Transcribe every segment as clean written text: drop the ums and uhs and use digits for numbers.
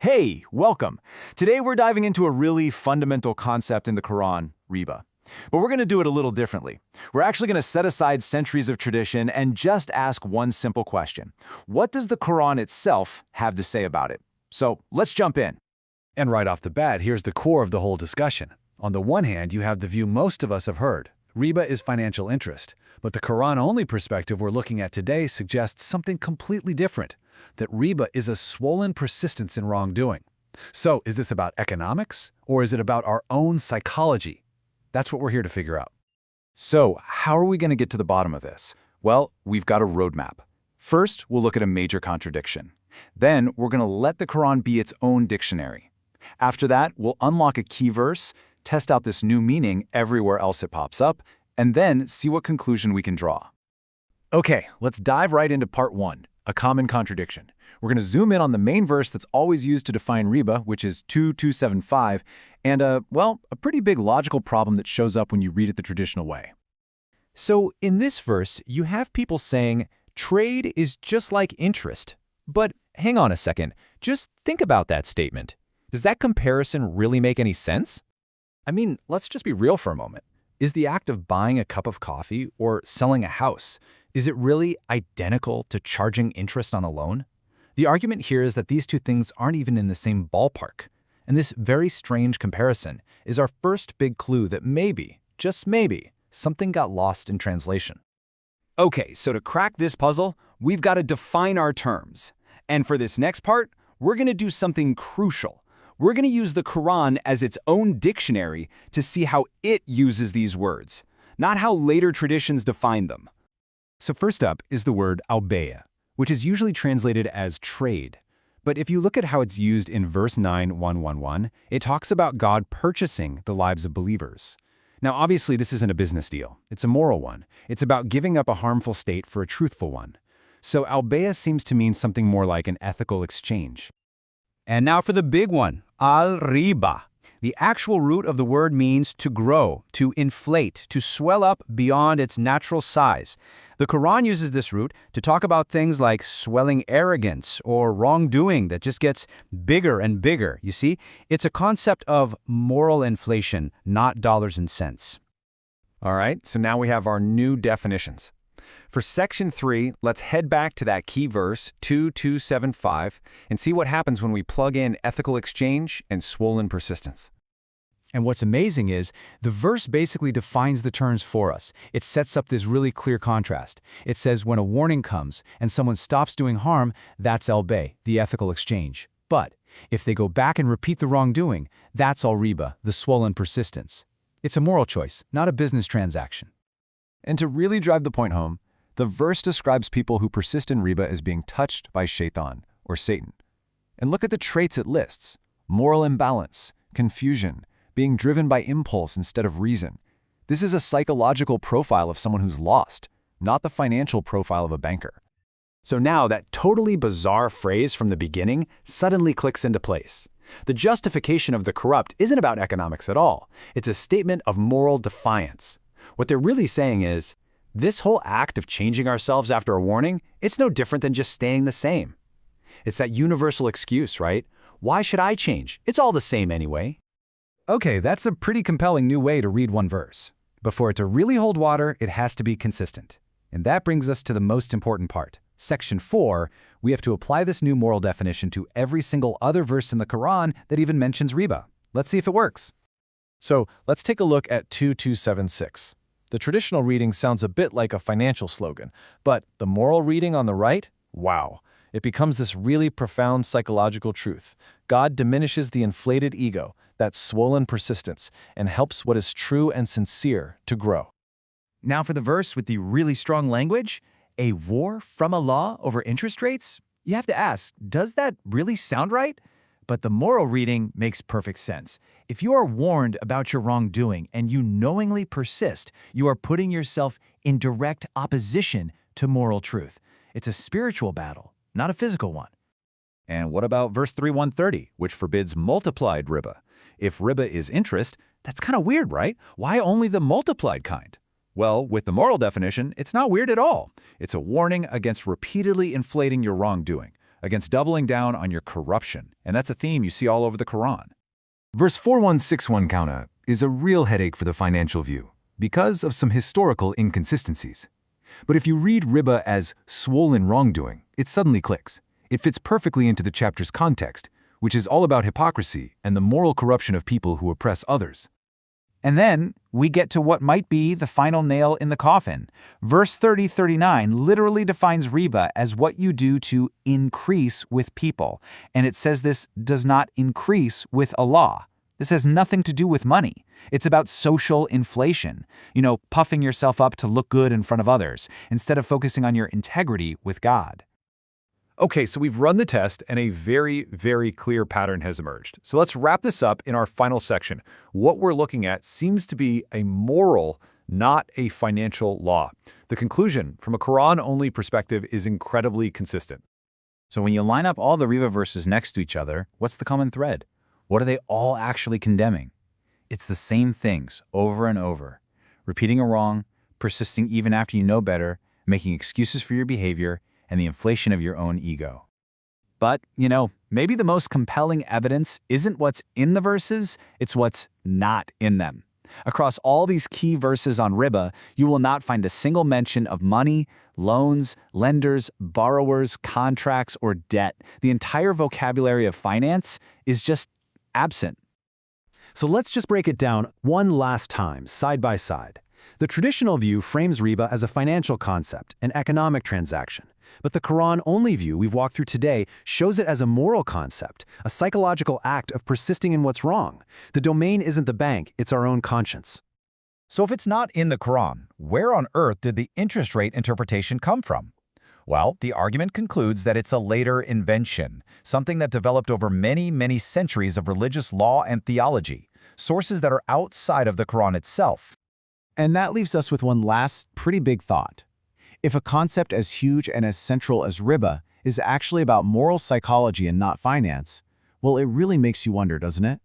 Hey, welcome. Today we're diving into a really fundamental concept in the Quran, Riba. But we're going to do it a little differently. We're actually going to set aside centuries of tradition and just ask one simple question. What does the Quran itself have to say about it? So let's jump in. And right off the bat, here's the core of the whole discussion. On the one hand, you have the view most of us have heard. Riba is financial interest. But the Quran-only perspective we're looking at today suggests something completely different, that riba is a swollen persistence in wrongdoing. So, is this about economics, or is it about our own psychology? That's what we're here to figure out. So, how are we going to get to the bottom of this? Well, we've got a roadmap. First, we'll look at a major contradiction. Then, we're going to let the Quran be its own dictionary. After that, we'll unlock a key verse, test out this new meaning everywhere else it pops up, and then see what conclusion we can draw. Okay, let's dive right into part one, a common contradiction. We're going to zoom in on the main verse that's always used to define riba, which is 2:275, and a pretty big logical problem that shows up when you read it the traditional way. So in this verse, you have people saying, trade is just like interest. But hang on a second, just think about that statement. Does that comparison really make any sense? I mean, let's just be real for a moment. Is the act of buying a cup of coffee or selling a house, is it really identical to charging interest on a loan? The argument here is that these two things aren't even in the same ballpark. And this very strange comparison is our first big clue that maybe, just maybe, something got lost in translation. Okay, so to crack this puzzle, we've got to define our terms. And for this next part, we're going to do something crucial. We're going to use the Quran as its own dictionary to see how it uses these words, not how later traditions define them. So first up is the word al-bayʿ, which is usually translated as trade. But if you look at how it's used in verse 9:111, it talks about God purchasing the lives of believers. Now obviously this isn't a business deal, it's a moral one. It's about giving up a harmful state for a truthful one. So al-bayʿ seems to mean something more like an ethical exchange. And now for the big one, al-riba. The actual root of the word means to grow, to inflate, to swell up beyond its natural size. The Quran uses this root to talk about things like swelling arrogance or wrongdoing that just gets bigger and bigger. You see, it's a concept of moral inflation, not dollars and cents. All right, so now we have our new definitions. For section 3, let's head back to that key verse, 2:275, and see what happens when we plug in ethical exchange and swollen persistence. And what's amazing is, the verse basically defines the terms for us. It sets up this really clear contrast. It says when a warning comes and someone stops doing harm, that's al-bayʿ, the ethical exchange. But if they go back and repeat the wrongdoing, that's al-riba, the swollen persistence. It's a moral choice, not a business transaction. And to really drive the point home, the verse describes people who persist in riba as being touched by shaitan, or Satan. And look at the traits it lists: moral imbalance, confusion, being driven by impulse instead of reason. This is a psychological profile of someone who's lost, not the financial profile of a banker. So now that totally bizarre phrase from the beginning suddenly clicks into place. The justification of the corrupt isn't about economics at all. It's a statement of moral defiance. What they're really saying is, this whole act of changing ourselves after a warning, it's no different than just staying the same. It's that universal excuse, right? Why should I change? It's all the same anyway. Okay, that's a pretty compelling new way to read one verse. But for it to really hold water, it has to be consistent. And that brings us to the most important part. Section 4, we have to apply this new moral definition to every single other verse in the Quran that even mentions riba. Let's see if it works. So let's take a look at 2:276. The traditional reading sounds a bit like a financial slogan, but the moral reading on the right, wow, it becomes this really profound psychological truth. God diminishes the inflated ego, that swollen persistence, and helps what is true and sincere to grow. Now for the verse with the really strong language, a war from Allah over interest rates? You have to ask, does that really sound right? But the moral reading makes perfect sense. If you are warned about your wrongdoing and you knowingly persist, you are putting yourself in direct opposition to moral truth. It's a spiritual battle, not a physical one. And what about verse 3:130, which forbids multiplied riba? If riba is interest, that's kind of weird, right? Why only the multiplied kind? Well, with the moral definition, it's not weird at all. It's a warning against repeatedly inflating your wrongdoing, against doubling down on your corruption, and that's a theme you see all over the Quran. Verse 4161 counter is a real headache for the financial view because of some historical inconsistencies. But if you read riba as swollen wrongdoing, it suddenly clicks. It fits perfectly into the chapter's context, which is all about hypocrisy and the moral corruption of people who oppress others. And then we get to what might be the final nail in the coffin. Verse 30-39 literally defines riba as what you do to increase with people. And it says this does not increase with Allah. This has nothing to do with money. It's about social inflation. Puffing yourself up to look good in front of others, instead of focusing on your integrity with God. Okay, so we've run the test and a very, very clear pattern has emerged. So let's wrap this up in our final section. What we're looking at seems to be a moral, not a financial law. The conclusion from a Quran-only perspective is incredibly consistent. So when you line up all the riba verses next to each other, what's the common thread? What are they all actually condemning? It's the same things over and over. Repeating a wrong, persisting even after you know better, making excuses for your behavior, and the inflation of your own ego. But, maybe the most compelling evidence isn't what's in the verses, it's what's not in them. Across all these key verses on riba, you will not find a single mention of money, loans, lenders, borrowers, contracts, or debt. The entire vocabulary of finance is just absent. So let's just break it down one last time, side by side. The traditional view frames riba as a financial concept, an economic transaction. But the Quran-only view we've walked through today shows it as a moral concept, a psychological act of persisting in what's wrong. The domain isn't the bank, it's our own conscience. So if it's not in the Quran, where on earth did the interest rate interpretation come from? Well, the argument concludes that it's a later invention, something that developed over many, many centuries of religious law and theology, sources that are outside of the Quran itself. And that leaves us with one last pretty big thought. If a concept as huge and as central as riba is actually about moral psychology and not finance, well, it really makes you wonder, doesn't it?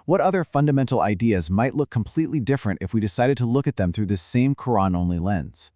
What other fundamental ideas might look completely different if we decided to look at them through this same Quran-only lens?